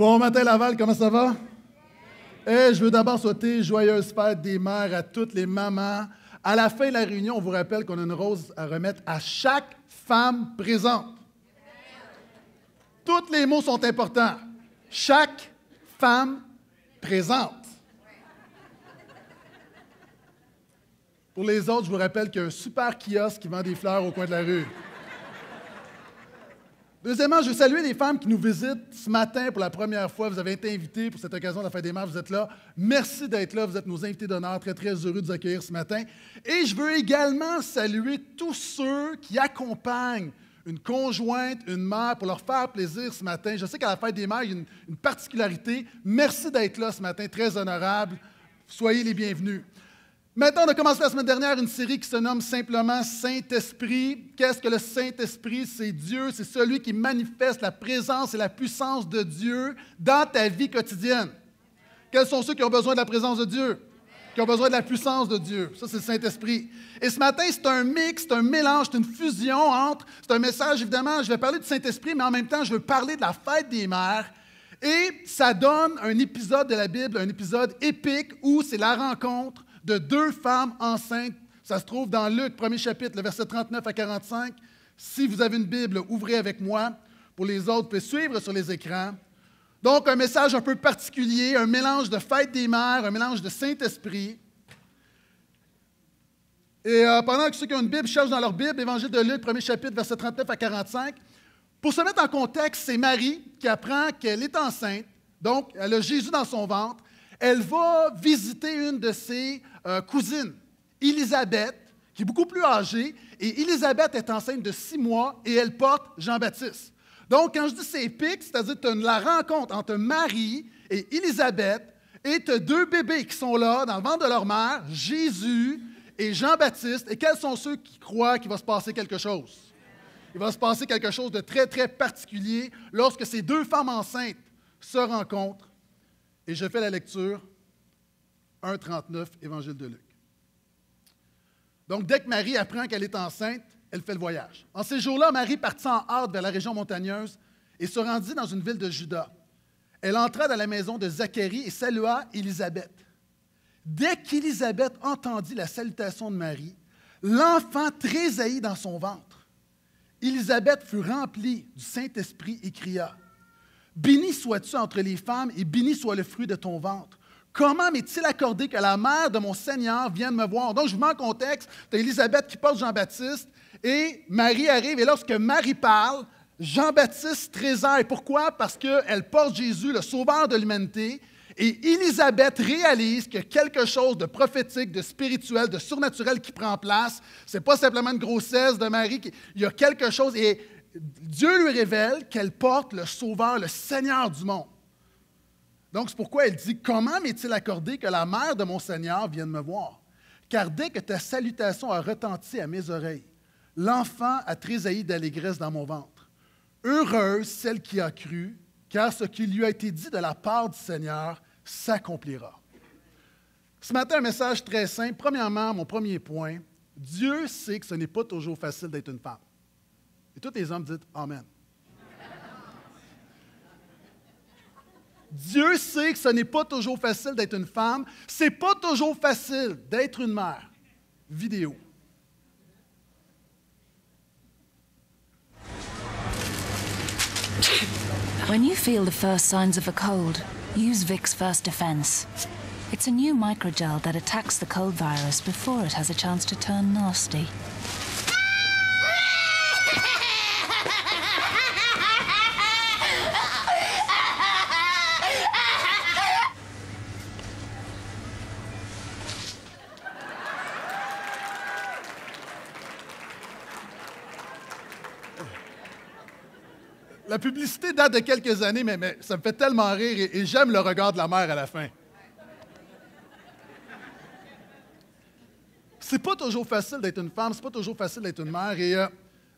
Bon matin Laval, comment ça va? Je veux d'abord souhaiter joyeuse fête des mères à toutes les mamans. À la fin de la réunion, on vous rappelle qu'on a une rose à remettre à chaque femme présente. Tous les mots sont importants. Chaque femme présente. Pour les autres, je vous rappelle qu'il y a un super kiosque qui vend des fleurs au coin de la rue. Deuxièmement, je veux saluer les femmes qui nous visitent ce matin pour la première fois. Vous avez été invités pour cette occasion de la Fête des Mères. Vous êtes là. Merci d'être là. Vous êtes nos invités d'honneur. Très, très heureux de vous accueillir ce matin. Et je veux également saluer tous ceux qui accompagnent une conjointe, une mère, pour leur faire plaisir ce matin. Je sais qu'à la Fête des Mères, il y a une particularité. Merci d'être là ce matin. Très honorable. Soyez les bienvenus. Maintenant, on a commencé la semaine dernière une série qui se nomme simplement Saint-Esprit. Qu'est-ce que le Saint-Esprit? C'est Dieu, c'est celui qui manifeste la présence et la puissance de Dieu dans ta vie quotidienne. Quels sont ceux qui ont besoin de la présence de Dieu? Qui ont besoin de la puissance de Dieu. Ça, c'est le Saint-Esprit. Et ce matin, c'est un mix, c'est un mélange, c'est une fusion entre... C'est un message, évidemment, je vais parler du Saint-Esprit, mais en même temps, je veux parler de la Fête des Mères. Et ça donne un épisode de la Bible, un épisode épique où c'est la rencontre de deux femmes enceintes. Ça se trouve dans Luc, premier chapitre, le verset 39 à 45. Si vous avez une Bible, ouvrez avec moi. Pour les autres, vous pouvez suivre sur les écrans. Donc, un message un peu particulier, un mélange de Fête des Mères, un mélange de Saint-Esprit. Et pendant que ceux qui ont une Bible cherchent dans leur Bible, Évangile de Luc, premier chapitre, verset 39 à 45, pour se mettre en contexte, c'est Marie qui apprend qu'elle est enceinte. Donc, elle a Jésus dans son ventre. Elle va visiter une de ses cousines, Élisabeth, qui est beaucoup plus âgée. Et Élisabeth est enceinte de 6 mois et elle porte Jean-Baptiste. Donc, quand je dis c'est épique, c'est-à-dire que tu as la rencontre entre Marie et Élisabeth et tu as 2 bébés qui sont là dans le ventre de leur mère, Jésus et Jean-Baptiste. Et quels sont ceux qui croient qu'il va se passer quelque chose? Il va se passer quelque chose de très, très particulier lorsque ces 2 femmes enceintes se rencontrent. Et je fais la lecture, 1,39, Évangile de Luc. Donc, dès que Marie apprend qu'elle est enceinte, elle fait le voyage. En ces jours-là, Marie partit en hâte vers la région montagneuse et se rendit dans une ville de Juda. Elle entra dans la maison de Zacharie et salua Élisabeth. Dès qu'Élisabeth entendit la salutation de Marie, l'enfant tressaillit dans son ventre. Élisabeth fut remplie du Saint-Esprit et cria: « Béni sois-tu entre les femmes et béni soit le fruit de ton ventre. Comment m'est-il accordé que la mère de mon Seigneur vienne me voir? » Donc, je vous mets en contexte, tu as Élisabeth qui porte Jean-Baptiste et Marie arrive. Et lorsque Marie parle, Jean-Baptiste tressaille. Pourquoi? Parce qu'elle porte Jésus, le sauveur de l'humanité. Et Élisabeth réalise qu'il y a quelque chose de prophétique, de spirituel, de surnaturel qui prend place. Ce n'est pas simplement une grossesse de Marie. Il y a quelque chose. Et Dieu lui révèle qu'elle porte le Sauveur, le Seigneur du monde. Donc, c'est pourquoi elle dit: « Comment m'est-il accordé que la mère de mon Seigneur vienne me voir? Car dès que ta salutation a retenti à mes oreilles, l'enfant a tressailli d'allégresse dans mon ventre. Heureuse celle qui a cru, car ce qui lui a été dit de la part du Seigneur s'accomplira. » Ce matin, un message très simple. Premièrement, mon premier point, Dieu sait que ce n'est pas toujours facile d'être une femme. Et tous les hommes disent « Amen ». Dieu sait que ce n'est pas toujours facile d'être une femme. Ce n'est pas toujours facile d'être une mère. Vidéo. When you feel the first signs of a cold, use Vicks First Defense. It's a new microgel that attacks the cold virus before it has a chance to turn nasty. La publicité date de quelques années, mais ça me fait tellement rire et j'aime le regard de la mère à la fin. C'est pas toujours facile d'être une femme, c'est pas toujours facile d'être une mère. Et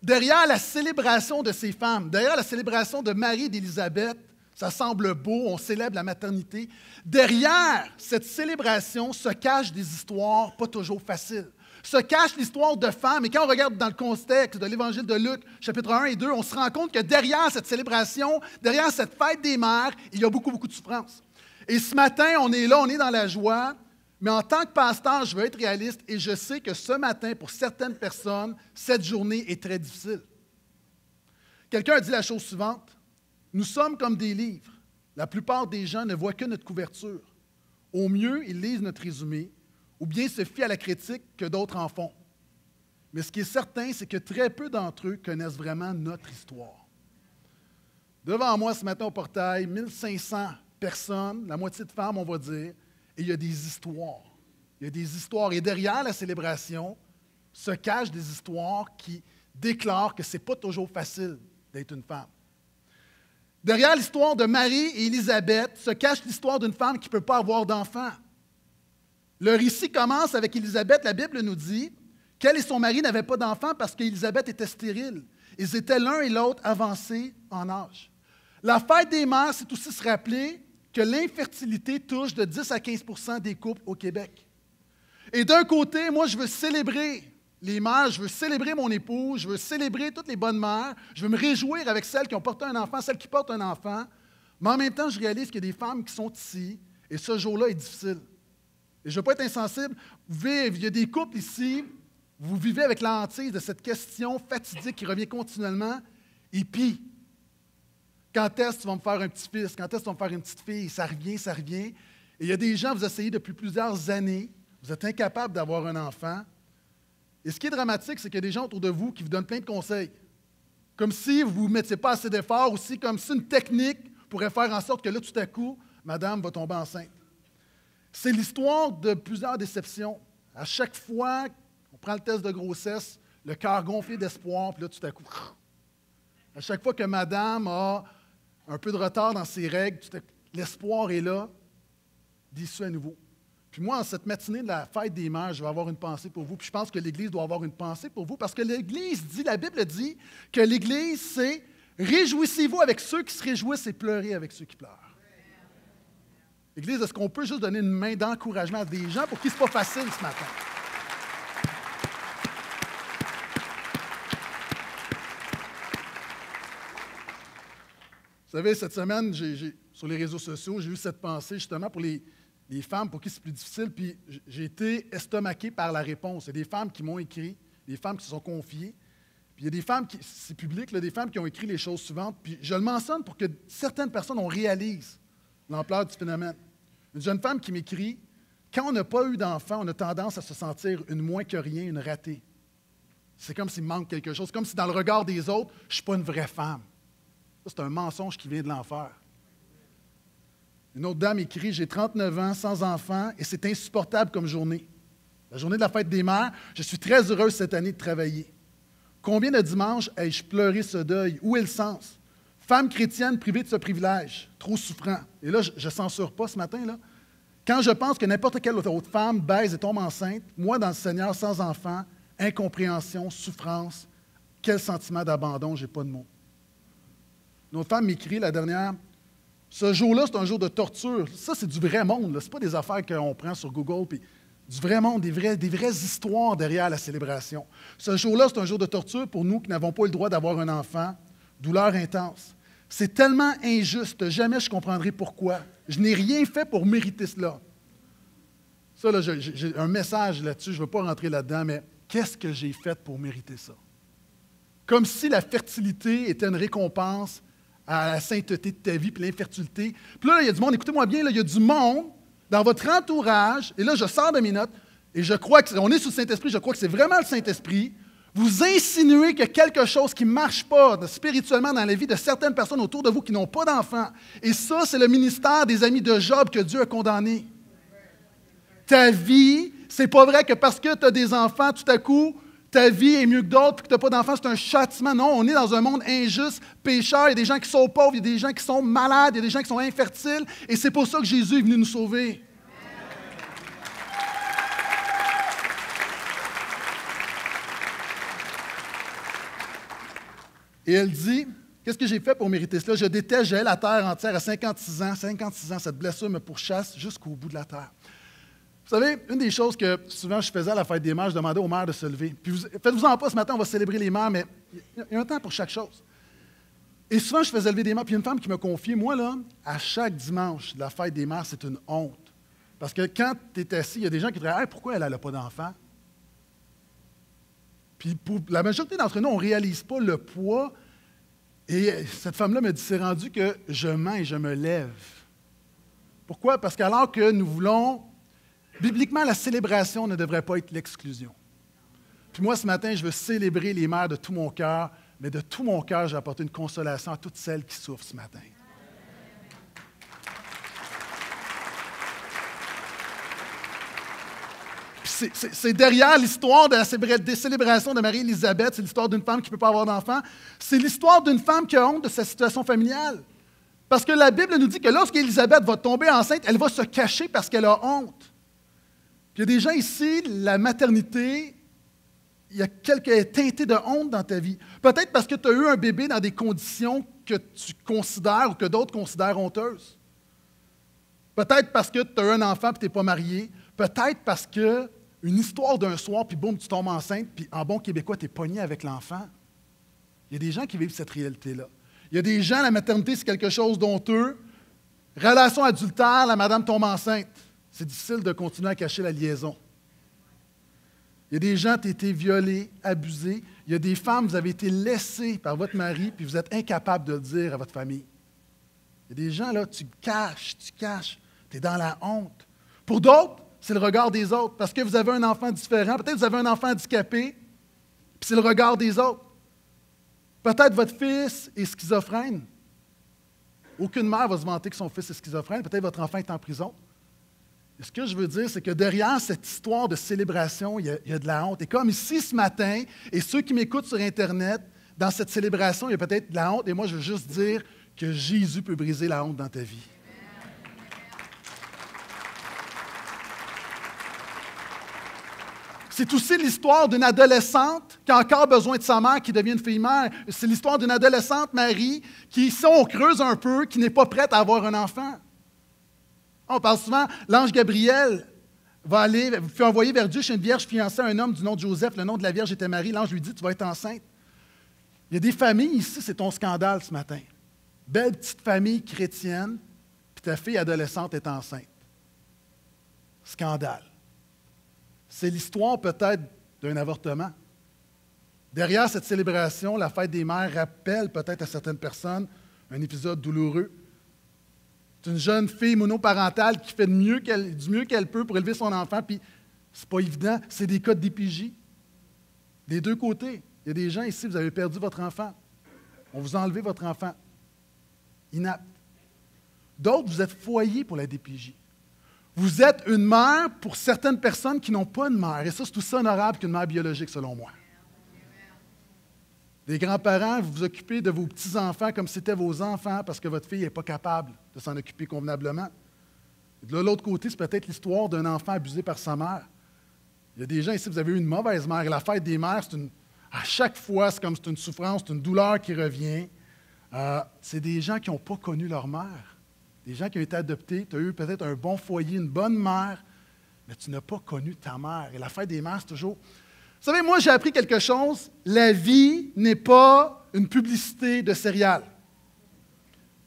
derrière la célébration de ces femmes, derrière la célébration de Marie et d'Élisabeth, Ça semble beau, on célèbre la maternité. Derrière cette célébration se cachent des histoires pas toujours faciles. Se cache l'histoire de femmes. Et quand on regarde dans le contexte de l'Évangile de Luc, chapitre 1 et 2, on se rend compte que derrière cette célébration, derrière cette fête des mères, il y a beaucoup, beaucoup de souffrance. Et ce matin, on est là, on est dans la joie, mais en tant que pasteur, je veux être réaliste et je sais que ce matin, pour certaines personnes, cette journée est très difficile. Quelqu'un a dit la chose suivante: nous sommes comme des livres. La plupart des gens ne voient que notre couverture. Au mieux, ils lisent notre résumé, ou bien se fient à la critique que d'autres en font. Mais ce qui est certain, c'est que très peu d'entre eux connaissent vraiment notre histoire. Devant moi, ce matin au portail, 1500 personnes, la moitié de femmes, on va dire, et il y a des histoires. Il y a des histoires. Et derrière la célébration se cachent des histoires qui déclarent que ce n'est pas toujours facile d'être une femme. Derrière l'histoire de Marie et Élisabeth se cache l'histoire d'une femme qui ne peut pas avoir d'enfant. Le récit commence avec Élisabeth. La Bible nous dit qu'elle et son mari n'avaient pas d'enfant parce qu'Élisabeth était stérile. Ils étaient l'un et l'autre avancés en âge. La fête des mères, c'est aussi se rappeler que l'infertilité touche de 10 à 15 % des couples au Québec. Et d'un côté, moi, je veux célébrer les mères, je veux célébrer mon épouse, je veux célébrer toutes les bonnes mères, je veux me réjouir avec celles qui ont porté un enfant, celles qui portent un enfant, mais en même temps, je réalise qu'il y a des femmes qui sont ici, et ce jour-là est difficile. Et je ne veux pas être insensible, il y a des couples ici, vous vivez avec la hantise de cette question fatidique qui revient continuellement, et puis, quand est-ce que tu vas me faire un petit-fils? Quand est-ce que tu vas me faire une petite fille? Ça revient, ça revient. Et il y a des gens, vous essayez depuis plusieurs années, vous êtes incapables d'avoir un enfant. Et ce qui est dramatique, c'est qu'il y a des gens autour de vous qui vous donnent plein de conseils. Comme si vous ne mettiez pas assez d'efforts, aussi comme si une technique pourrait faire en sorte que là, tout à coup, madame va tomber enceinte. C'est l'histoire de plusieurs déceptions. À chaque fois qu'on prend le test de grossesse, le cœur gonflé d'espoir, puis là, tout à coup, à chaque fois que madame a un peu de retard dans ses règles, l'espoir est là, déçu à nouveau. Puis moi, en cette matinée de la fête des mères, je vais avoir une pensée pour vous. Puis je pense que l'Église doit avoir une pensée pour vous, parce que l'Église dit, la Bible dit que l'Église, c'est « réjouissez-vous avec ceux qui se réjouissent et pleurez avec ceux qui pleurent ». L'Église, est-ce qu'on peut juste donner une main d'encouragement à des gens pour qui ce n'est pas facile ce matin? Vous savez, cette semaine, sur les réseaux sociaux, j'ai eu cette pensée justement pour les femmes pour qui c'est plus difficile, puis j'ai été estomaqué par la réponse. Il y a des femmes qui m'ont écrit, des femmes qui se sont confiées, puis il y a des femmes, c'est public, là, des femmes qui ont écrit les choses suivantes, puis je le mentionne pour que certaines personnes on réalise l'ampleur du phénomène. Une jeune femme qui m'écrit « Quand on n'a pas eu d'enfant, on a tendance à se sentir une moins que rien, une ratée. C'est comme s'il manque quelque chose, comme si dans le regard des autres, je ne suis pas une vraie femme. » Ça, c'est un mensonge qui vient de l'enfer. Une autre dame écrit « J'ai 39 ans, sans enfant, et c'est insupportable comme journée. La journée de la fête des mères, je suis très heureuse cette année de travailler. Combien de dimanches ai-je pleuré ce deuil? Où est le sens? Femme chrétienne privée de ce privilège, trop souffrant. » Et là, je ne censure pas ce matin, là. Quand je pense que n'importe quelle autre femme baise et tombe enceinte, moi, dans le Seigneur, sans enfant, incompréhension, souffrance, quel sentiment d'abandon, je n'ai pas de mots. Une autre femme m'écrit, la dernière, « Ce jour-là, c'est un jour de torture. » Ça, c'est du vrai monde. Ce n'est pas des affaires qu'on prend sur Google. Puis du vrai monde, des vraies histoires derrière la célébration. Ce jour-là, c'est un jour de torture pour nous qui n'avons pas eu le droit d'avoir un enfant. Douleur intense. C'est tellement injuste, jamais je comprendrai pourquoi. Je n'ai rien fait pour mériter cela. Ça, là, j'ai un message là-dessus, je ne veux pas rentrer là-dedans, mais qu'est-ce que j'ai fait pour mériter ça? Comme si la fertilité était une récompense à la sainteté de ta vie, puis l'infertilité. Puis là, il y a du monde, écoutez-moi bien, là, il y a du monde dans votre entourage, et là, je sors de mes notes, et je crois qu'on est sous le Saint-Esprit, je crois que c'est vraiment le Saint-Esprit. Vous insinuez qu'il y a quelque chose qui ne marche pas spirituellement dans la vie de certaines personnes autour de vous qui n'ont pas d'enfants. Et ça, c'est le ministère des amis de Job que Dieu a condamné. Ta vie, c'est pas vrai que parce que tu as des enfants, tout à coup, ta vie est mieux que d'autres, puis que tu n'as pas d'enfants, c'est un châtiment. Non, on est dans un monde injuste, pécheur, il y a des gens qui sont pauvres, il y a des gens qui sont malades, il y a des gens qui sont infertiles, et c'est pour ça que Jésus est venu nous sauver. Et elle dit, Qu'est-ce que j'ai fait pour mériter cela? Je déteste, j'allais la terre entière à 56 ans. 56 ans, cette blessure me pourchasse jusqu'au bout de la terre. Vous savez, une des choses que souvent je faisais à la fête des mères, je demandais aux mères de se lever. Puis faites-vous-en pas, ce matin, on va célébrer les mères, mais il y a un temps pour chaque chose. Et souvent, je faisais lever des mères. Puis il y a une femme qui me confiait, moi, là, à chaque dimanche de la fête des mères, c'est une honte. Parce que quand tu es assis, il y a des gens qui diraient hey, pourquoi elle n'a pas d'enfant? Puis pour la majorité d'entre nous, on ne réalise pas le poids. Et cette femme-là me dit c'est rendu que je mens et je me lève. Pourquoi? Parce qu'alors que nous voulons, bibliquement, la célébration ne devrait pas être l'exclusion. Puis moi, ce matin, je veux célébrer les mères de tout mon cœur, mais de tout mon cœur, j'ai apporté une consolation à toutes celles qui souffrent ce matin. C'est derrière l'histoire des célébrations de Marie-Élisabeth, c'est l'histoire d'une femme qui ne peut pas avoir d'enfant. C'est l'histoire d'une femme qui a honte de sa situation familiale. Parce que la Bible nous dit que lorsqu'Élisabeth va tomber enceinte, elle va se cacher parce qu'elle a honte. Puis il y a des gens ici, la maternité, il y a quelques teintés de honte dans ta vie. Peut-être parce que tu as eu un bébé dans des conditions que tu considères ou que d'autres considèrent honteuses. Peut-être parce que tu as eu un enfant et tu n'es pas marié. Peut-être parce que une histoire d'un soir, puis boum, tu tombes enceinte, puis en bon québécois, tu es pogné avec l'enfant. Il y a des gens qui vivent cette réalité-là. Il y a des gens, la maternité, c'est quelque chose d'honteux. Relation adultère, la madame tombe enceinte. C'est difficile de continuer à cacher la liaison. Il y a des gens, tu as été violés, abusés. Il y a des femmes, vous avez été laissées par votre mari, puis vous êtes incapable de le dire à votre famille. Il y a des gens, là, tu caches, tu es dans la honte. Pour d'autres, c'est le regard des autres. Parce que vous avez un enfant différent, peut-être que vous avez un enfant handicapé, puis c'est le regard des autres. Peut-être votre fils est schizophrène. Aucune mère va se vanter que son fils est schizophrène. Peut-être votre enfant est en prison. Et ce que je veux dire, c'est que derrière cette histoire de célébration, il y a de la honte. Et comme ici ce matin, et ceux qui m'écoutent sur Internet, dans cette célébration, il y a peut-être de la honte. Et moi, je veux juste dire que Jésus peut briser la honte dans ta vie. C'est aussi l'histoire d'une adolescente qui a encore besoin de sa mère, qui devient une fille-mère. C'est l'histoire d'une adolescente, Marie, qui, si on creuse un peu, qui n'est pas prête à avoir un enfant. On parle souvent, l'ange Gabriel fut envoyé vers Dieu chez une vierge fiancée à un homme du nom de Joseph. Le nom de la vierge était Marie. L'ange lui dit, tu vas être enceinte. Il y a des familles ici, c'est ton scandale ce matin. Belle petite famille chrétienne, puis ta fille adolescente est enceinte. Scandale. C'est l'histoire peut-être d'un avortement. Derrière cette célébration, la fête des mères rappelle peut-être à certaines personnes un épisode douloureux. C'est une jeune fille monoparentale qui fait du mieux qu'elle peut pour élever son enfant, puis c'est pas évident, c'est des cas de DPJ. Des deux côtés. Il y a des gens ici, vous avez perdu votre enfant. On vous a enlevé votre enfant. Inapte. D'autres, vous êtes foyer pour la DPJ. Vous êtes une mère pour certaines personnes qui n'ont pas de mère. Et ça, c'est aussi honorable qu'une mère biologique, selon moi. Les grands-parents, vous vous occupez de vos petits-enfants comme si c'était vos enfants parce que votre fille n'est pas capable de s'en occuper convenablement. Et de l'autre côté, c'est peut-être l'histoire d'un enfant abusé par sa mère. Il y a des gens ici, vous avez eu une mauvaise mère. Et la fête des mères, à chaque fois, c'est comme c'est une souffrance, c'est une douleur qui revient. C'est des gens qui n'ont pas connu leur mère. Des gens qui ont été adoptés, tu as eu peut-être un bon foyer, une bonne mère, mais tu n'as pas connu ta mère. Et la fête des mères, c'est toujours... Vous savez, moi, j'ai appris quelque chose. La vie n'est pas une publicité de céréales.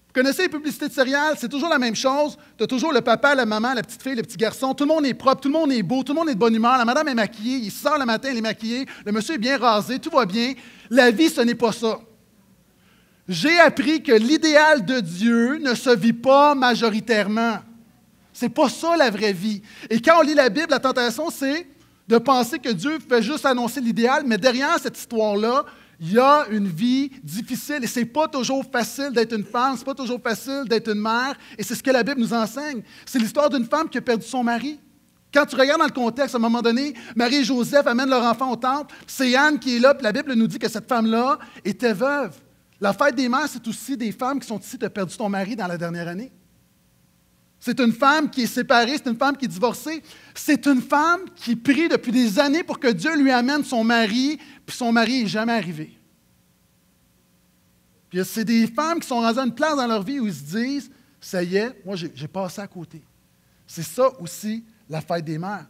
Vous connaissez les publicités de céréales? C'est toujours la même chose. Tu as toujours le papa, la maman, la petite fille, le petit garçon. Tout le monde est propre, tout le monde est beau, tout le monde est de bonne humeur. La madame est maquillée, il sort le matin, elle est maquillée. Le monsieur est bien rasé, tout va bien. La vie, ce n'est pas ça. J'ai appris que l'idéal de Dieu ne se vit pas majoritairement. C'est pas ça la vraie vie. Et quand on lit la Bible, la tentation, c'est de penser que Dieu fait juste annoncer l'idéal, mais derrière cette histoire-là, il y a une vie difficile et c'est pas toujours facile d'être une femme, c'est pas toujours facile d'être une mère, et c'est ce que la Bible nous enseigne. C'est l'histoire d'une femme qui a perdu son mari. Quand tu regardes dans le contexte, à un moment donné, Marie et Joseph amènent leur enfant au temple, c'est Anne qui est là, puis la Bible nous dit que cette femme-là était veuve. La fête des mères, c'est aussi des femmes qui sont ici, tu as perdu ton mari dans la dernière année. C'est une femme qui est séparée, c'est une femme qui est divorcée. C'est une femme qui prie depuis des années pour que Dieu lui amène son mari, puis son mari n'est jamais arrivé. Puis il Puis c'est des femmes qui sont rendues à une place dans leur vie où ils se disent, ça y est, moi j'ai passé à côté. C'est ça aussi la fête des mères.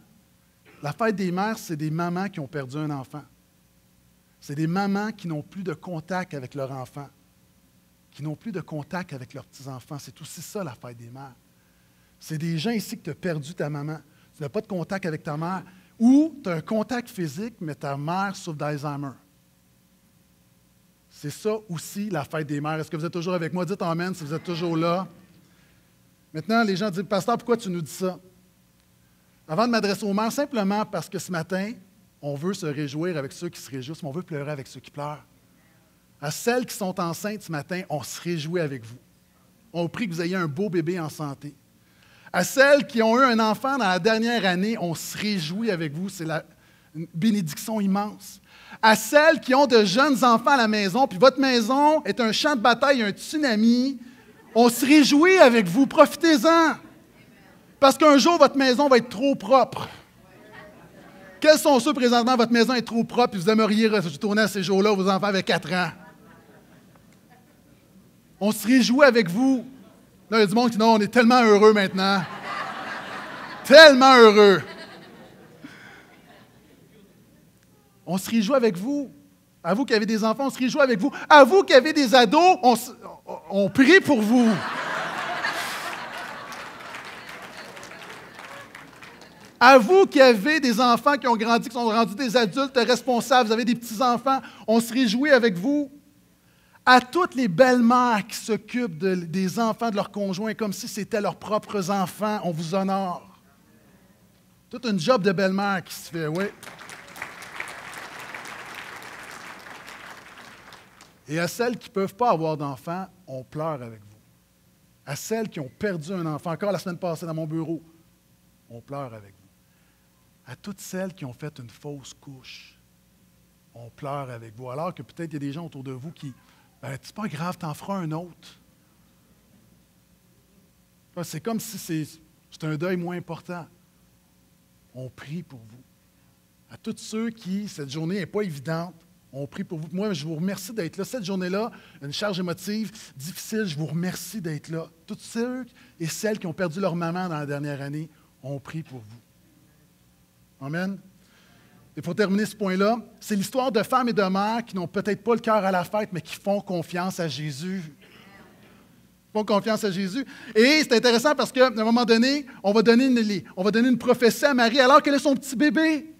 La fête des mères, c'est des mamans qui ont perdu un enfant. C'est des mamans qui n'ont plus de contact avec leur enfant, qui n'ont plus de contact avec leurs petits-enfants. C'est aussi ça, la fête des mères. C'est des gens ici que tu as perdu ta maman. Tu n'as pas de contact avec ta mère. Ou tu as un contact physique, mais ta mère souffre d'Alzheimer. C'est ça aussi, la fête des mères. Est-ce que vous êtes toujours avec moi? Dites amen si vous êtes toujours là. Maintenant, les gens disent, pasteur, pourquoi tu nous dis ça? Avant de m'adresser aux mères, simplement parce que ce matin, on veut se réjouir avec ceux qui se réjouissent, mais on veut pleurer avec ceux qui pleurent. À celles qui sont enceintes ce matin, on se réjouit avec vous. On prie que vous ayez un beau bébé en santé. À celles qui ont eu un enfant dans la dernière année, on se réjouit avec vous. C'est une bénédiction immense. À celles qui ont de jeunes enfants à la maison, puis votre maison est un champ de bataille, un tsunami, on se réjouit avec vous. Profitez-en. Parce qu'un jour, votre maison va être trop propre. Quels sont ceux présentement, votre maison est trop propre et vous aimeriez retourner à ces jours-là où vos enfants avaient 4 ans? On se réjouit avec vous. Là, il y a du monde qui dit non, on est tellement heureux maintenant. Tellement heureux. On se réjouit avec vous. À vous qui avez des enfants, on se réjouit avec vous. À vous qui avez des ados, on prie pour vous. À vous qui avez des enfants qui ont grandi, qui sont rendus des adultes responsables, vous avez des petits-enfants, on se réjouit avec vous. À toutes les belles-mères qui s'occupent des enfants de leurs conjoints comme si c'était leurs propres enfants, on vous honore. Toute une job de belle-mère qui se fait, oui. Et à celles qui ne peuvent pas avoir d'enfants, on pleure avec vous. À celles qui ont perdu un enfant, encore la semaine passée dans mon bureau, on pleure avec vous. À toutes celles qui ont fait une fausse couche, on pleure avec vous. Alors que peut-être il y a des gens autour de vous qui, c'est pas grave, t'en feras un autre. C'est comme si c'est un deuil moins important. On prie pour vous. À tous ceux qui, cette journée n'est pas évidente, on prie pour vous. Moi, je vous remercie d'être là. Cette journée-là, une charge émotive difficile, je vous remercie d'être là. Tous ceux et celles qui ont perdu leur maman dans la dernière année, on prie pour vous. Amen. Et pour terminer ce point-là, c'est l'histoire de femmes et de mères qui n'ont peut-être pas le cœur à la fête, mais qui font confiance à Jésus. Font confiance à Jésus. Et c'est intéressant parce qu'à un moment donné, on va donner une prophétie à Marie alors qu'elle a son petit bébé.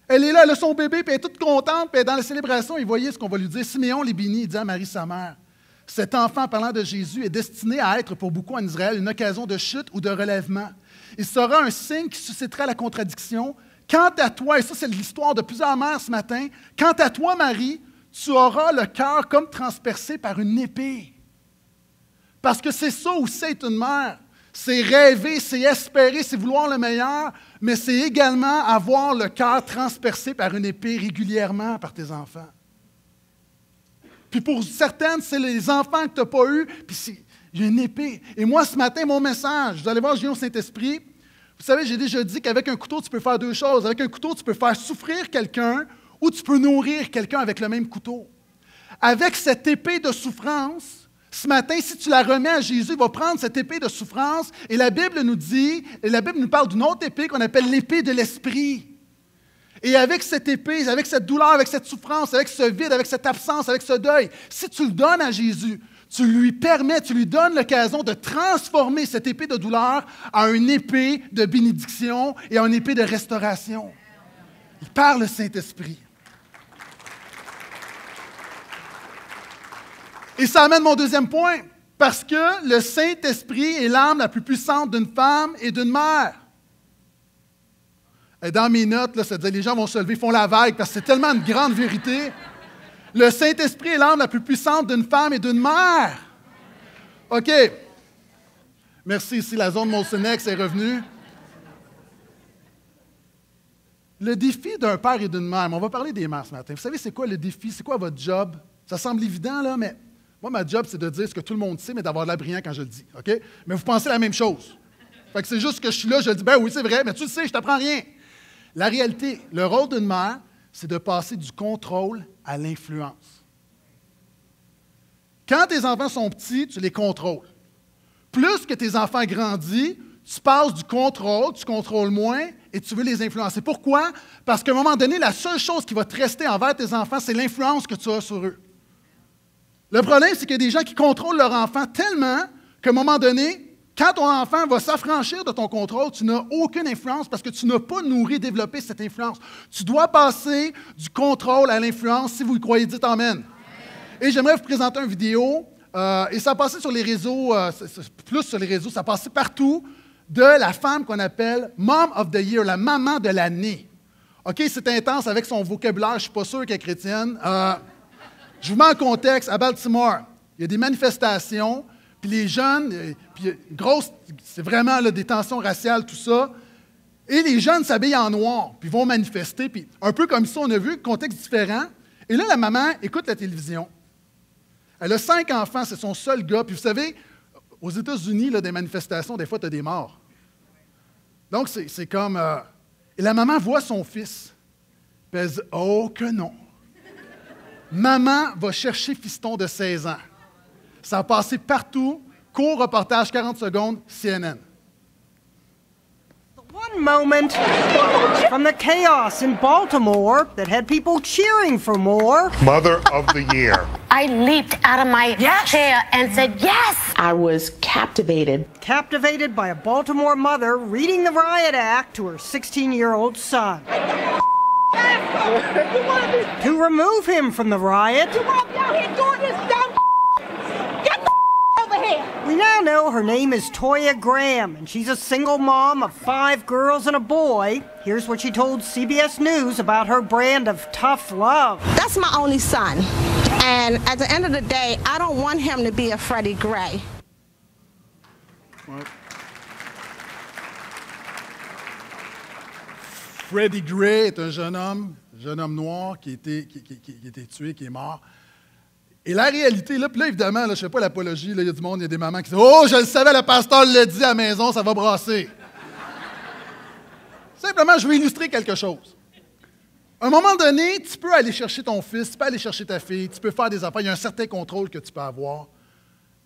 Elle est là, elle a son bébé, puis elle est toute contente, puis elle est dans la célébration. Et voyez ce qu'on va lui dire. Siméon les bénit, il dit à Marie, sa mère, cet enfant, parlant de Jésus, est destiné à être pour beaucoup en Israël une occasion de chute ou de relèvement. Il sera un signe qui suscitera la contradiction. Quant à toi, et ça c'est l'histoire de plusieurs mères ce matin, quant à toi, Marie, tu auras le cœur comme transpercé par une épée. Parce que c'est ça où c'est une mère. C'est rêver, c'est espérer, c'est vouloir le meilleur, mais c'est également avoir le cœur transpercé par une épée régulièrement par tes enfants. Puis pour certaines, c'est les enfants que tu n'as pas eus, puis il y a une épée. Et moi, ce matin, mon message, vous allez voir, je viens au Saint-Esprit. Vous savez, j'ai déjà dit qu'avec un couteau, tu peux faire 2 choses. Avec un couteau, tu peux faire souffrir quelqu'un ou tu peux nourrir quelqu'un avec le même couteau. Avec cette épée de souffrance, ce matin, si tu la remets à Jésus, il va prendre cette épée de souffrance et la Bible nous dit, et la Bible nous parle d'une autre épée qu'on appelle l'épée de l'esprit. Et avec cette épée, avec cette douleur, avec cette souffrance, avec ce vide, avec cette absence, avec ce deuil, si tu le donnes à Jésus, tu lui donnes l'occasion de transformer cette épée de douleur en une épée de bénédiction et en une épée de restauration. Par le Saint-Esprit. Et ça amène mon deuxième point, parce que le Saint-Esprit est l'âme la plus puissante d'une femme et d'une mère. Et dans mes notes, là, ça disait, les gens vont se lever, font la vague, parce que c'est tellement une grande vérité. Le Saint-Esprit est l'âme la plus puissante d'une femme et d'une mère. OK. Merci, ici, la zone Molsenex est revenue. Le défi d'un père et d'une mère, mais on va parler des mères ce matin. Vous savez, c'est quoi le défi? C'est quoi votre job? Ça semble évident, là, mais moi, ma job, c'est de dire ce que tout le monde sait, mais d'avoir l'air brillant quand je le dis. OK? Mais vous pensez la même chose. Fait que c'est juste que je suis là, je dis, ben oui, c'est vrai, mais tu le sais, je t'apprends rien. La réalité, le rôle d'une mère, c'est de passer du contrôle à l'influence. Quand tes enfants sont petits, tu les contrôles. Plus que tes enfants grandissent, tu passes du contrôle, tu contrôles moins et tu veux les influencer. Pourquoi? Parce qu'à un moment donné, la seule chose qui va te rester envers tes enfants, c'est l'influence que tu as sur eux. Le problème, c'est qu'il y a des gens qui contrôlent leur enfant tellement qu'à un moment donné, quand ton enfant va s'affranchir de ton contrôle, tu n'as aucune influence parce que tu n'as pas nourri, développé cette influence. Tu dois passer du contrôle à l'influence. Si vous y croyez, dites Amen. Et j'aimerais vous présenter une vidéo, et ça a passé sur les réseaux, plus sur les réseaux, ça a passé partout, de la femme qu'on appelle Mom of the Year, la maman de l'année. OK, c'est intense avec son vocabulaire, je ne suis pas sûr qu'elle est chrétienne. Je vous mets en contexte, à Baltimore, il y a des manifestations, puis les jeunes, puis grosse, c'est vraiment là, des tensions raciales, tout ça, et les jeunes s'habillent en noir, puis vont manifester, puis un peu comme ça, on a vu, contexte différent. Et là, la maman écoute la télévision. Elle a 5 enfants, c'est son seul gars, puis vous savez, aux États-Unis, là, des manifestations, des fois, tu as des morts. Donc, c'est comme... et la maman voit son fils, puis elle dit « Oh, que non! » Maman va chercher fiston de 16 ans. Ça a passé partout. Court reportage, 40 secondes, CNN. One moment from the chaos in Baltimore that had people cheering for more. Mother of the Year. I leaped out of my chair and said, yes! I was captivated. Captivated by a Baltimore mother reading the riot act to her 16-year-old son. To remove him from the riot, You walk down here doing this dumb Get the over here! we now know her name is Toya Graham, and she's a single mom of 5 girls and a boy. Here's what she told CBS News about her brand of tough love. That's my only son. And at the end of the day, I don't want him to be a Freddie Gray. Ouais. Freddie Gray est un jeune homme noir qui a été tué, qui est mort. Et la réalité, là, puis là, évidemment, là, je ne fais pas l'apologie, il y a du monde, il y a des mamans qui disent « Oh, je le savais, le pasteur l'a dit à la maison, ça va brasser. » Simplement, je veux illustrer quelque chose. À un moment donné, tu peux aller chercher ton fils, tu peux aller chercher ta fille, tu peux faire des affaires, il y a un certain contrôle que tu peux avoir.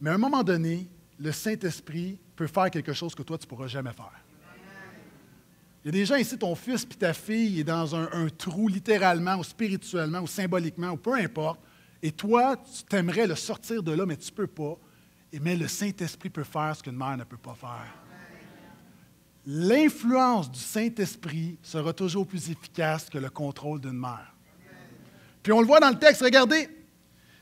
Mais à un moment donné, le Saint-Esprit peut faire quelque chose que toi, tu ne pourras jamais faire. Il y a des gens ici, ton fils puis ta fille est dans un trou littéralement, ou spirituellement, ou symboliquement, ou peu importe. Et toi, tu t'aimerais le sortir de là, mais tu ne peux pas. Mais le Saint-Esprit peut faire ce qu'une mère ne peut pas faire. L'influence du Saint-Esprit sera toujours plus efficace que le contrôle d'une mère. Puis on le voit dans le texte, regardez.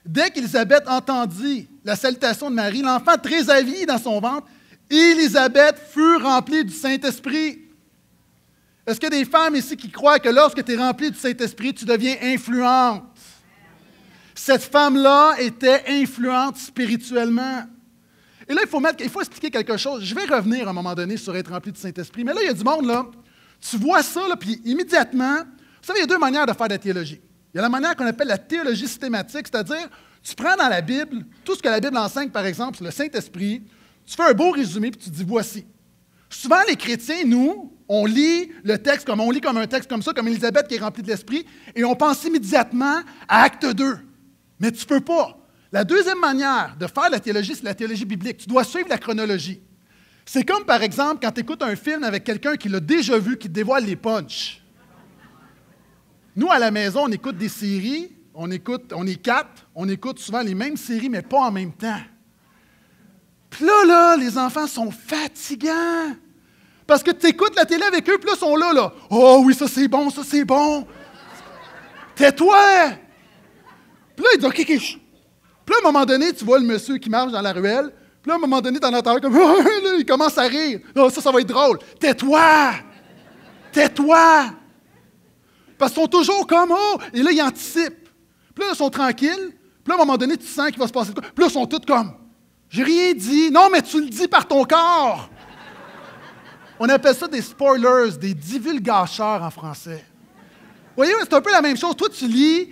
Dès qu'Élisabeth entendit la salutation de Marie, l'enfant trésavit dans son ventre, Élisabeth fut remplie du Saint-Esprit. Est-ce qu'il y a des femmes ici qui croient que lorsque tu es rempli du Saint-Esprit, tu deviens influente? Cette femme-là était influente spirituellement. Et là, il faut expliquer quelque chose. Je vais revenir à un moment donné sur être rempli du Saint-Esprit. Mais là, il y a du monde, là. Tu vois ça, là, puis immédiatement, vous savez, il y a 2 manières de faire de la théologie. Il y a la manière qu'on appelle la théologie systématique, c'est-à-dire, tu prends dans la Bible, tout ce que la Bible enseigne, par exemple, sur le Saint-Esprit, tu fais un beau résumé, puis tu dis, voici. Souvent, les chrétiens, nous, on lit le texte comme un texte comme ça, comme Élisabeth qui est remplie de l'Esprit, et on pense immédiatement à Acte 2. Mais tu ne peux pas. La deuxième manière de faire la théologie, c'est la théologie biblique. Tu dois suivre la chronologie. C'est comme, par exemple, quand tu écoutes un film avec quelqu'un qui l'a déjà vu, qui te dévoile les punchs. Nous, à la maison, on écoute des séries, on est 4, on écoute souvent les mêmes séries, mais pas en même temps. Puis là, les enfants sont fatigants. Parce que tu écoutes la télé avec eux, puis là, ils sont là. Oh oui, ça c'est bon, ça c'est bon. Tais-toi! Puis là, il dit, OK. Puis là, à un moment donné, tu vois le monsieur qui marche dans la ruelle. Puis là, à un moment donné, tu en entends comme, là, il commence à rire. Oh, ça va être drôle. Tais-toi! Tais-toi! Parce qu'ils sont toujours comme, oh! Et là, ils anticipent. Puis là, ils sont tranquilles. Puis là, à un moment donné, tu sens qu'il va se passer quoi. Puis là, ils sont tous comme, j'ai rien dit. Non, mais tu le dis par ton corps. On appelle ça des spoilers, des divulgateurs en français. Vous voyez, c'est un peu la même chose. Toi, tu lis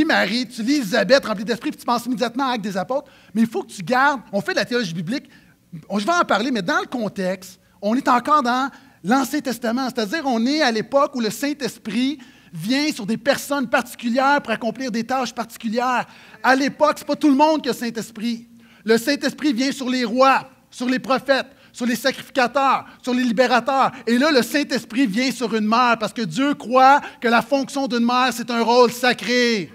Marie, tu lis Élisabeth remplie d'esprit, puis tu penses immédiatement à Actes des Apôtres. Mais il faut que tu gardes, on fait de la théologie biblique, je vais en parler, mais dans le contexte, on est encore dans l'Ancien Testament. C'est-à-dire, on est à l'époque où le Saint-Esprit vient sur des personnes particulières pour accomplir des tâches particulières. À l'époque, ce n'est pas tout le monde qui a le Saint-Esprit. Le Saint-Esprit vient sur les rois, sur les prophètes, sur les sacrificateurs, sur les libérateurs. Et là, le Saint-Esprit vient sur une mère parce que Dieu croit que la fonction d'une mère, c'est un rôle sacré.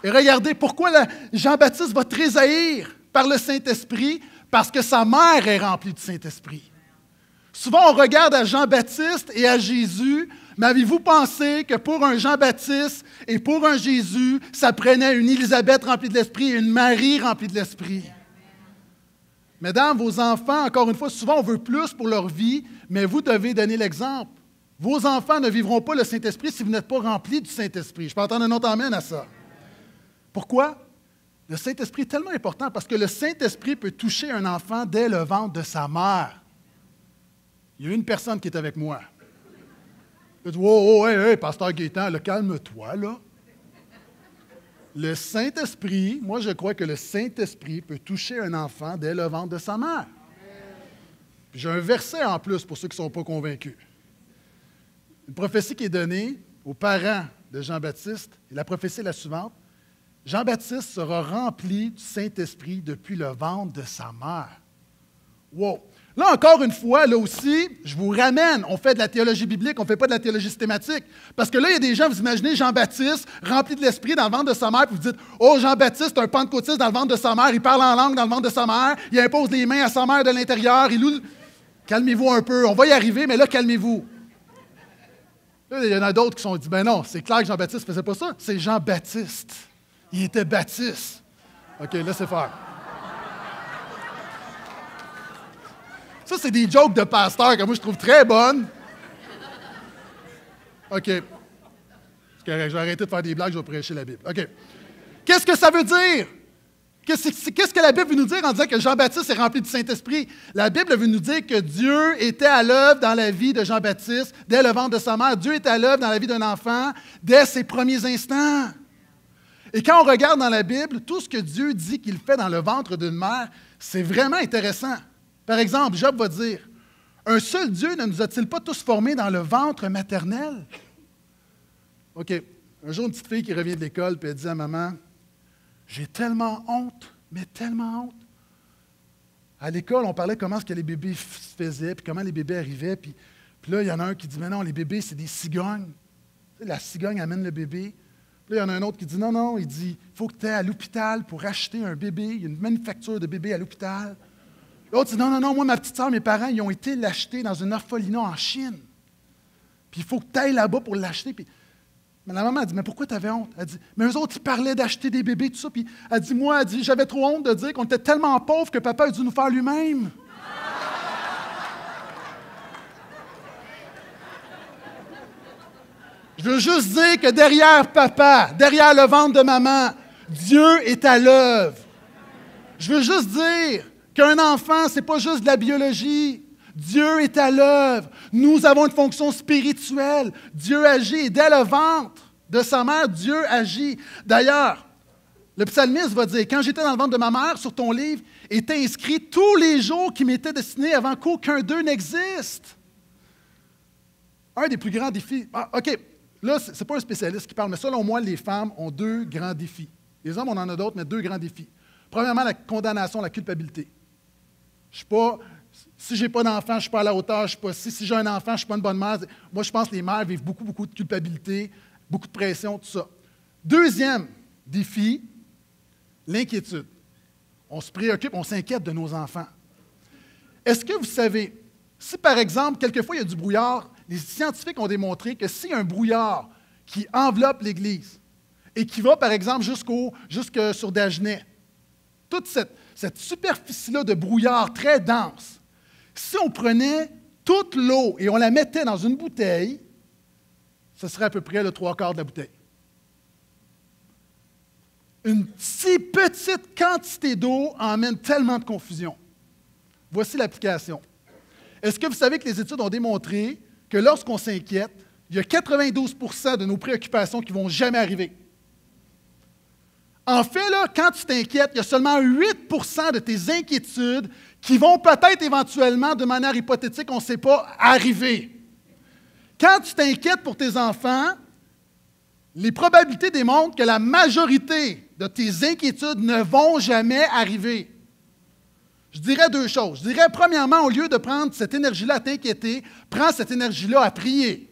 Et regardez, pourquoi Jean-Baptiste va tressaillir par le Saint-Esprit? Parce que sa mère est remplie du Saint-Esprit. Souvent, on regarde à Jean-Baptiste et à Jésus, mais avez-vous pensé que pour un Jean-Baptiste et pour un Jésus, ça prenait une Élisabeth remplie de l'Esprit et une Marie remplie de l'Esprit? Mesdames, vos enfants, encore une fois, souvent on veut plus pour leur vie, mais vous devez donner l'exemple. Vos enfants ne vivront pas le Saint-Esprit si vous n'êtes pas remplis du Saint-Esprit. Je peux entendre un autre amen à ça. Pourquoi? Le Saint-Esprit est tellement important parce que le Saint-Esprit peut toucher un enfant dès le ventre de sa mère. Il y a une personne qui est avec moi. Il dit, oh, hey, pasteur Gaétan, calme-toi, là. Le Saint-Esprit, moi je crois que le Saint-Esprit peut toucher un enfant dès le ventre de sa mère. Puis j'ai un verset en plus pour ceux qui ne sont pas convaincus. Une prophétie qui est donnée aux parents de Jean-Baptiste, et la prophétie est la suivante. Jean-Baptiste sera rempli du Saint-Esprit depuis le ventre de sa mère. Wow! Là, encore une fois, là aussi, je vous ramène, on fait de la théologie biblique, on ne fait pas de la théologie systématique. Parce que là, il y a des gens, vous imaginez Jean-Baptiste rempli de l'Esprit dans le ventre de sa mère, puis vous dites, oh, Jean-Baptiste, un pentecôtiste dans le ventre de sa mère, il parle en langue dans le ventre de sa mère, il impose les mains à sa mère de l'intérieur, il loue... Calmez-vous un peu, on va y arriver, mais là, calmez-vous. Là, il y en a d'autres qui se sont dit, ben non, c'est clair que Jean-Baptiste ne faisait pas ça, c'est Jean-Baptiste. Il était baptiste. OK, laissez faire. Ça, c'est des jokes de pasteur que moi, je trouve très bonnes. OK. C'est correct, je vais arrêter de faire des blagues, je vais prêcher la Bible. OK. Qu'est-ce que ça veut dire? Qu'est-ce que la Bible veut nous dire en disant que Jean-Baptiste est rempli du Saint-Esprit? La Bible veut nous dire que Dieu était à l'œuvre dans la vie de Jean-Baptiste dès le ventre de sa mère. Dieu était à l'œuvre dans la vie d'un enfant dès ses premiers instants. Et quand on regarde dans la Bible, tout ce que Dieu dit qu'il fait dans le ventre d'une mère, c'est vraiment intéressant. Par exemple, Job va dire, « Un seul Dieu ne nous a-t-il pas tous formés dans le ventre maternel? » OK. Un jour, une petite fille qui revient de l'école, puis elle dit à maman, « J'ai tellement honte, mais tellement honte. » À l'école, on parlait comment est-ce que les bébés se faisaient, puis comment les bébés arrivaient, puis là, il y en a un qui dit, « Mais non, les bébés, c'est des cigognes. » Tu sais, la cigogne amène le bébé. Puis là, il y en a un autre qui dit, non, il dit, il faut que tu ailles à l'hôpital pour acheter un bébé. Il y a une manufacture de bébés à l'hôpital. L'autre dit, non, moi, ma petite soeur, mes parents, ils ont été l'acheter dans une orphelinat en Chine. Puis il faut que tu ailles là-bas pour l'acheter. Puis la maman a dit, mais pourquoi tu avais honte? Elle dit, mais eux autres, ils parlaient d'acheter des bébés, tout ça. Puis elle dit, j'avais trop honte de dire qu'on était tellement pauvres que papa a dû nous faire lui-même. Je veux juste dire que derrière papa, derrière le ventre de maman, Dieu est à l'œuvre. Je veux juste dire qu'un enfant, ce n'est pas juste de la biologie. Dieu est à l'œuvre. Nous avons une fonction spirituelle. Dieu agit. Et dès le ventre de sa mère, Dieu agit. D'ailleurs, le psalmiste va dire, « Quand j'étais dans le ventre de ma mère, sur ton livre, étaient inscrits tous les jours qui m'étaient destinés avant qu'aucun d'eux n'existe. » Un des plus grands défis. OK. Là, ce n'est pas un spécialiste qui parle, mais selon moi, les femmes ont deux grands défis. Les hommes, on en a d'autres, mais deux grands défis. Premièrement, la condamnation, la culpabilité. Si je n'ai pas d'enfant, je ne suis pas à la hauteur, je ne suis pas si j'ai un enfant, je ne suis pas une bonne mère. Moi, je pense que les mères vivent beaucoup de culpabilité, beaucoup de pression, tout ça. Deuxième défi, l'inquiétude. On se préoccupe, on s'inquiète de nos enfants. Est-ce que vous savez, si par exemple, quelquefois il y a du brouillard, les scientifiques ont démontré que s'il y a un brouillard qui enveloppe l'Église et qui va, par exemple, jusque sur Dagenais, toute cette superficie-là de brouillard très dense, si on prenait toute l'eau et on la mettait dans une bouteille, ce serait à peu près le 3/4 de la bouteille. Une si petite quantité d'eau emmène tellement de confusion. Voici l'application. Est-ce que vous savez que les études ont démontré que lorsqu'on s'inquiète, il y a 92 % de nos préoccupations qui ne vont jamais arriver? En fait, là, quand tu t'inquiètes, il y a seulement 8 % de tes inquiétudes qui vont peut-être éventuellement, de manière hypothétique, on ne sait pas, arriver. Quand tu t'inquiètes pour tes enfants, les probabilités démontrent que la majorité de tes inquiétudes ne vont jamais arriver. Je dirais deux choses. Je dirais, premièrement, au lieu de prendre cette énergie-là à t'inquiéter, prends cette énergie-là à prier.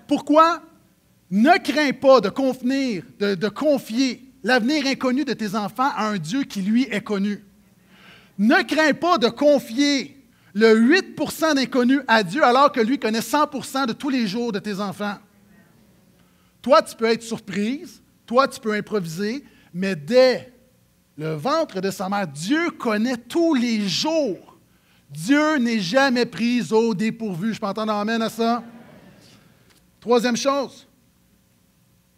Pourquoi? Ne crains pas de confier l'avenir inconnu de tes enfants à un Dieu qui, lui, est connu. Ne crains pas de confier le 8 % d'inconnus à Dieu alors que lui connaît 100 % de tous les jours de tes enfants. Toi, tu peux être surprise, toi, tu peux improviser, mais dès le ventre de sa mère, Dieu connaît tous les jours. Dieu n'est jamais pris au dépourvu. Je peux entendre amène à ça? Troisième chose,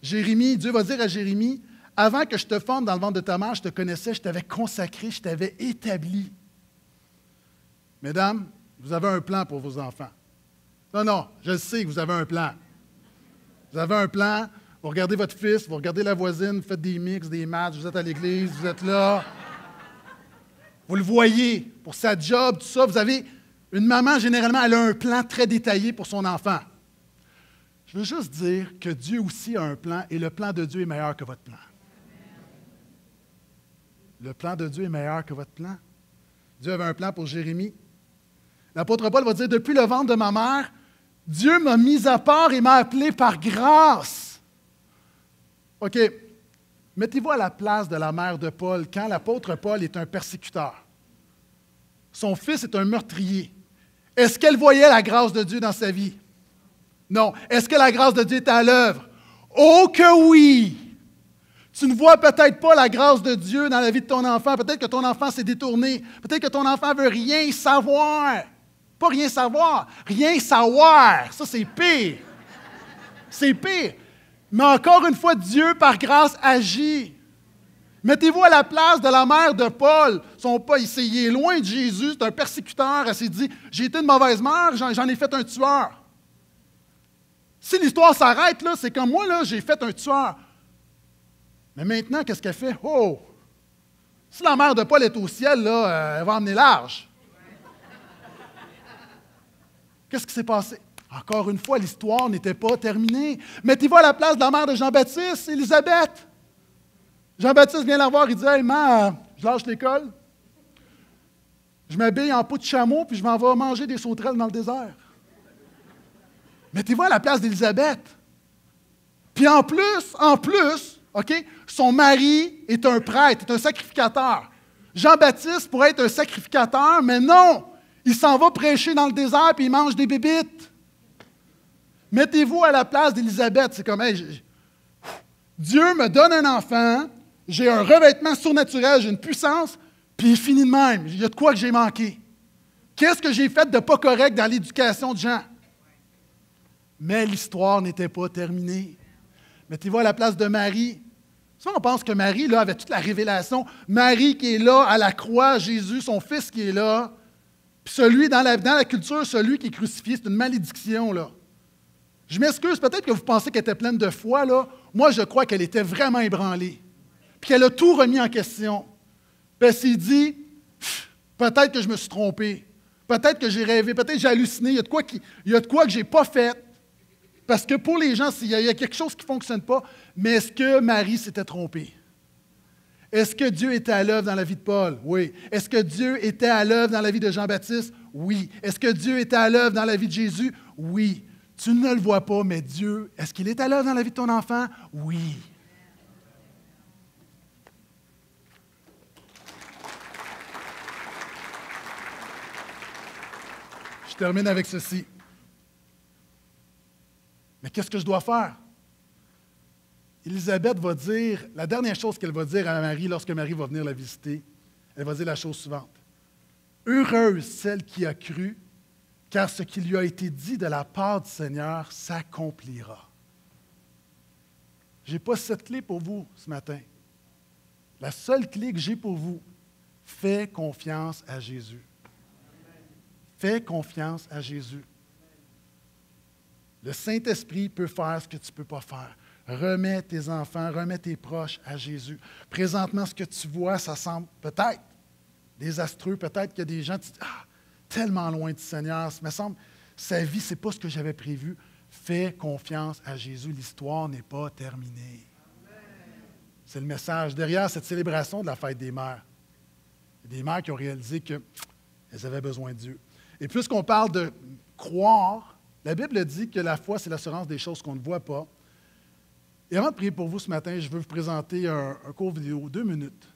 Jérémie, Dieu va dire à Jérémie, « Avant que je te forme dans le ventre de ta mère, je te connaissais, je t'avais consacré, je t'avais établi. » Mesdames, vous avez un plan pour vos enfants. Non, je sais que vous avez un plan. Vous avez un plan, vous regardez votre fils, vous regardez la voisine, vous faites des mix, des matchs, vous êtes à l'église, vous êtes là. Vous le voyez pour sa job, tout ça. Vous avez une maman, généralement, elle a un plan très détaillé pour son enfant. Je veux juste dire que Dieu aussi a un plan et le plan de Dieu est meilleur que votre plan. Le plan de Dieu est meilleur que votre plan. Dieu avait un plan pour Jérémie. L'apôtre Paul va dire, depuis le ventre de ma mère, Dieu m'a mis à part et m'a appelé par grâce. OK. Mettez-vous à la place de la mère de Paul quand l'apôtre Paul est un persécuteur. Son fils est un meurtrier. Est-ce qu'elle voyait la grâce de Dieu dans sa vie? Non. Est-ce que la grâce de Dieu est à l'œuvre? Oh que oui! Tu ne vois peut-être pas la grâce de Dieu dans la vie de ton enfant. Peut-être que ton enfant s'est détourné. Peut-être que ton enfant ne veut rien savoir. Pas rien savoir, rien savoir. Ça, c'est pire. C'est pire. Mais encore une fois, Dieu, par grâce, agit. Mettez-vous à la place de la mère de Paul. Il est loin de Jésus, c'est un persécuteur. Elle s'est dit, j'ai été une mauvaise mère, j'en ai fait un tueur. Si l'histoire s'arrête, là, c'est comme moi, là, j'ai fait un tueur. Mais maintenant, qu'est-ce qu'elle fait? Oh! Si la mère de Paul est au ciel, là, elle va emmener large. Qu'est-ce qui s'est passé? Encore une fois, l'histoire n'était pas terminée. Mettez-vous à la place de la mère de Jean-Baptiste, Élisabeth. Jean-Baptiste vient la voir, il dit, « Hey, maman, je lâche l'école. Je m'habille en peau de chameau, puis je m'en vais manger des sauterelles dans le désert. » Mettez-vous à la place d'Élisabeth. Puis en plus, OK, son mari est un prêtre, est un sacrificateur. Jean-Baptiste pourrait être un sacrificateur, mais non! Il s'en va prêcher dans le désert puis il mange des bébites. Mettez-vous à la place d'Élisabeth. C'est comme, hey, Dieu me donne un enfant, j'ai un revêtement surnaturel, j'ai une puissance, puis il finit de même. Il y a de quoi que j'ai manqué. Qu'est-ce que j'ai fait de pas correct dans l'éducation de Jean? Mais l'histoire n'était pas terminée. Mettez-vous à la place de Marie. Souvent, on pense que Marie là, avait toute la révélation. Marie qui est là à la croix, Jésus, son fils qui est là. Puis celui, dans la culture, celui qui est crucifié, c'est une malédiction, là. Je m'excuse, peut-être que vous pensez qu'elle était pleine de foi, là. Moi, je crois qu'elle était vraiment ébranlée. Puis qu'elle a tout remis en question. Puis elle s'est dit, peut-être que je me suis trompé. Peut-être que j'ai rêvé, peut-être que j'ai halluciné. Il y a de quoi que je n'ai pas fait. Parce que pour les gens, il y a quelque chose qui ne fonctionne pas. Mais est-ce que Marie s'était trompée? Est-ce que Dieu était à l'œuvre dans la vie de Paul? Oui. Est-ce que Dieu était à l'œuvre dans la vie de Jean-Baptiste? Oui. Est-ce que Dieu était à l'œuvre dans la vie de Jésus? Oui. Tu ne le vois pas, mais Dieu, est-ce qu'il est à l'œuvre dans la vie de ton enfant? Oui. Je termine avec ceci. Mais qu'est-ce que je dois faire? Élisabeth va dire, la dernière chose qu'elle va dire à Marie lorsque Marie va venir la visiter, elle va dire la chose suivante. « Heureuse celle qui a cru, car ce qui lui a été dit de la part du Seigneur s'accomplira. » Je n'ai pas cette clé pour vous ce matin. La seule clé que j'ai pour vous, fais confiance à Jésus. Fais confiance à Jésus. Le Saint-Esprit peut faire ce que tu ne peux pas faire. Remets tes enfants, remets tes proches à Jésus. Présentement, ce que tu vois, ça semble peut-être désastreux. Peut-être qu'il y a des gens qui disent « Ah, tellement loin du Seigneur, ça me semble, sa vie, ce n'est pas ce que j'avais prévu. » Fais confiance à Jésus, l'histoire n'est pas terminée. C'est le message. Derrière cette célébration de la fête des mères, il y a des mères qui ont réalisé qu'elles avaient besoin de Dieu. Et puisqu'on parle de croire, la Bible dit que la foi, c'est l'assurance des choses qu'on ne voit pas. Et avant de prier pour vous ce matin, je veux vous présenter un court vidéo, 2 minutes,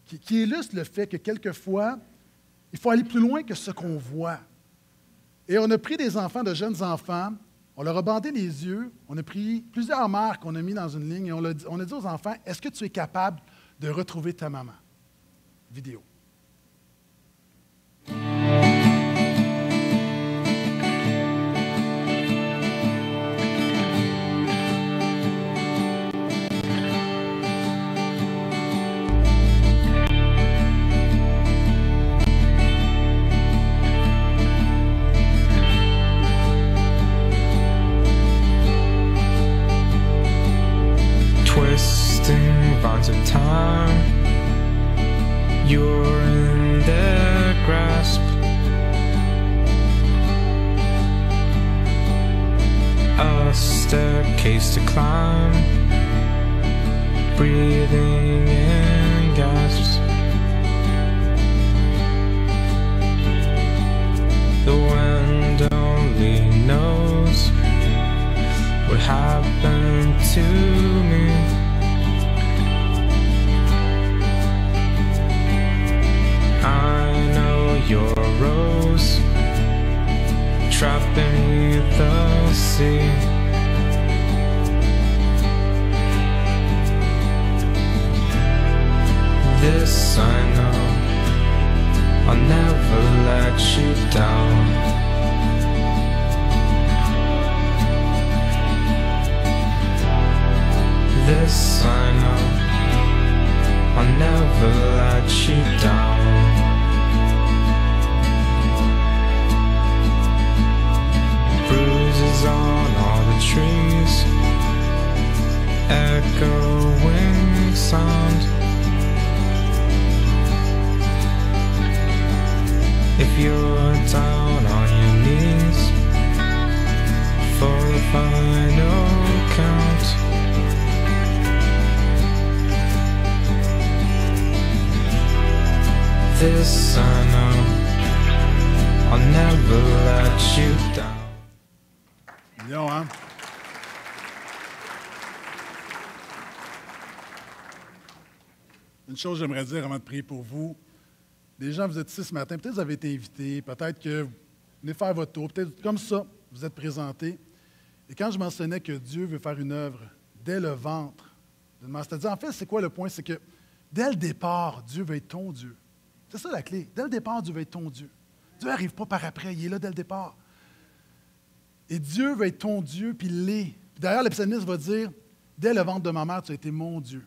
qui illustre le fait que quelquefois, il faut aller plus loin que ce qu'on voit. Et on a pris des enfants, de jeunes enfants, on leur a bandé les yeux, on a pris plusieurs mères qu'on a mis dans une ligne et on a dit aux enfants, est-ce que tu es capable de retrouver ta maman? Vidéo. Bonds of time, you're in their grasp. A staircase to climb, breathing in gasps. The wind only knows what happened to me. Your rose trapped beneath the sea. This I know, I'll never let you down. This I know, I'll never let you down. Bruises on all the trees, echoing sound. If you're down on your knees for the final count, this I know, I'll never let you down. Mignon, hein? Une chose que j'aimerais dire avant de prier pour vous. Des gens, vous êtes ici ce matin, peut-être que vous avez été invités, peut-être que vous venez faire votre tour, peut-être comme ça, vous êtes présentés. Et quand je mentionnais que Dieu veut faire une œuvre dès le ventre d'une mère, c'est-à-dire, en fait, c'est quoi le point? C'est que dès le départ, Dieu veut être ton Dieu. C'est ça la clé. Dès le départ, Dieu veut être ton Dieu. Dieu n'arrive pas par après, il est là dès le départ. Et Dieu veut être ton Dieu, puis il l'est. Puis d'ailleurs, le psalmiste va dire, dès le ventre de ma mère, tu as été mon Dieu.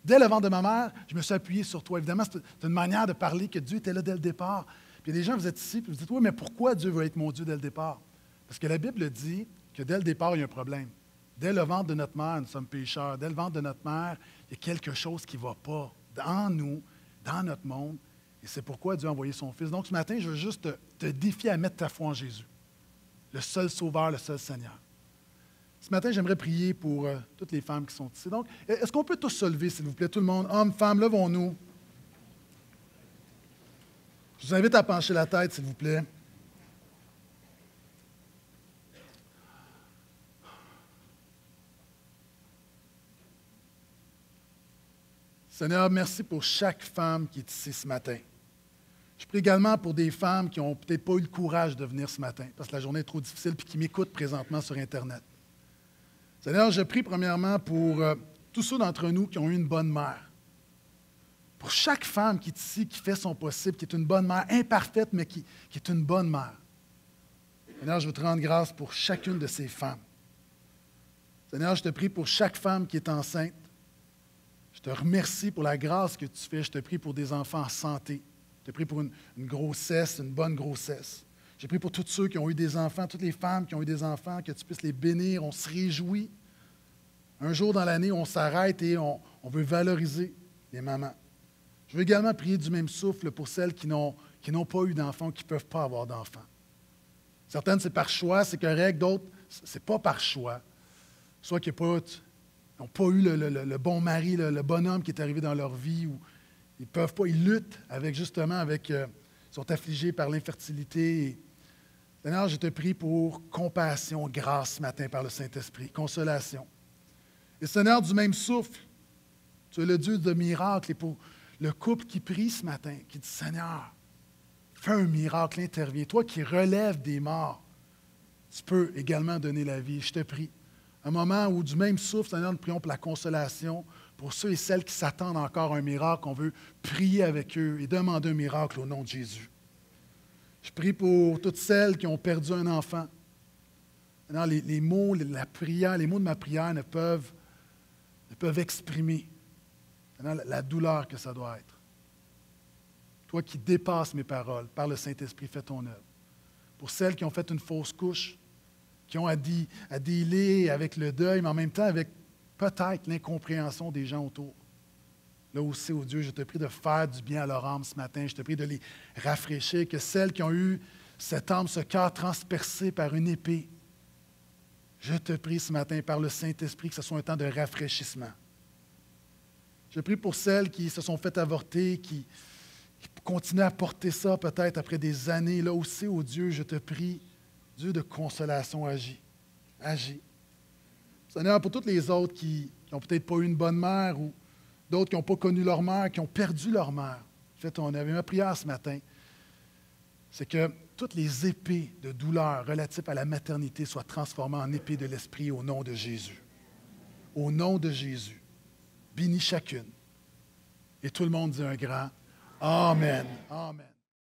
Dès le ventre de ma mère, je me suis appuyé sur toi. Évidemment, c'est une manière de parler que Dieu était là dès le départ. Puis il y a des gens, vous êtes ici, puis vous dites, oui, mais pourquoi Dieu veut être mon Dieu dès le départ? Parce que la Bible dit que dès le départ, il y a un problème. Dès le ventre de notre mère, nous sommes pécheurs. Dès le ventre de notre mère, il y a quelque chose qui ne va pas en nous, dans notre monde. Et c'est pourquoi Dieu a envoyé son Fils. Donc ce matin, je veux juste te défier à mettre ta foi en Jésus. Le seul Sauveur, le seul Seigneur. Ce matin, j'aimerais prier pour toutes les femmes qui sont ici. Donc, est-ce qu'on peut tous se lever, s'il vous plaît, tout le monde? Hommes, femmes, levons-nous. Je vous invite à pencher la tête, s'il vous plaît. Seigneur, merci pour chaque femme qui est ici ce matin. Je prie également pour des femmes qui n'ont peut-être pas eu le courage de venir ce matin, parce que la journée est trop difficile, puis qui m'écoutent présentement sur Internet. Seigneur, je prie premièrement pour tous ceux d'entre nous qui ont eu une bonne mère. Pour chaque femme qui est ici, qui fait son possible, qui est une bonne mère, imparfaite, mais qui est une bonne mère. Seigneur, je veux te rendre grâce pour chacune de ces femmes. Seigneur, je te prie pour chaque femme qui est enceinte. Je te remercie pour la grâce que tu fais. Je te prie pour des enfants en santé. Je te prie pour une grossesse, une bonne grossesse. Je prie pour tous ceux qui ont eu des enfants, toutes les femmes qui ont eu des enfants, que tu puisses les bénir. On se réjouit. Un jour dans l'année, on s'arrête et on veut valoriser les mamans. Je veux également prier du même souffle pour celles qui n'ont pas eu d'enfants, qui ne peuvent pas avoir d'enfants. Certaines, c'est par choix, c'est correct. D'autres, ce n'est pas par choix. Soit qu'ils n'ont pas eu le bon mari, le bonhomme qui est arrivé dans leur vie, ou ils peuvent pas, ils luttent ils sont affligés par l'infertilité. Seigneur, je te prie pour compassion, grâce ce matin par le Saint-Esprit, consolation. Et Seigneur, du même souffle, tu es le Dieu de miracles. Et pour le couple qui prie ce matin, qui dit, Seigneur, fais un miracle, interviens. Toi qui relèves des morts, tu peux également donner la vie. Je te prie. Un moment où du même souffle, Seigneur, nous prions pour la consolation, pour ceux et celles qui s'attendent encore à un miracle, on veut prier avec eux et demander un miracle au nom de Jésus. Je prie pour toutes celles qui ont perdu un enfant. Seigneur, les mots, la prière, les mots de ma prière ne peuvent exprimer la douleur que ça doit être. Toi qui dépasses mes paroles, par le Saint-Esprit, fais ton œuvre. Pour celles qui ont fait une fausse couche, qui ont à dealer avec le deuil, mais en même temps avec peut-être l'incompréhension des gens autour. Là aussi, oh Dieu, je te prie de faire du bien à leur âme ce matin. Je te prie de les rafraîchir, que celles qui ont eu cette âme, ce cœur transpercé par une épée, je te prie ce matin par le Saint-Esprit que ce soit un temps de rafraîchissement. Je prie pour celles qui se sont faites avorter, qui continuent à porter ça peut-être après des années. Là aussi, oh Dieu, je te prie, Dieu de consolation, agis. Agis. Seigneur, pour toutes les autres qui n'ont peut-être pas eu une bonne mère ou d'autres qui n'ont pas connu leur mère, qui ont perdu leur mère, fais ton œuvre. Et ma prière ce matin, c'est que toutes les épées de douleur relatives à la maternité soient transformées en épées de l'Esprit au nom de Jésus. Au nom de Jésus. Bénis chacune. Et tout le monde dit un grand Amen. Amen.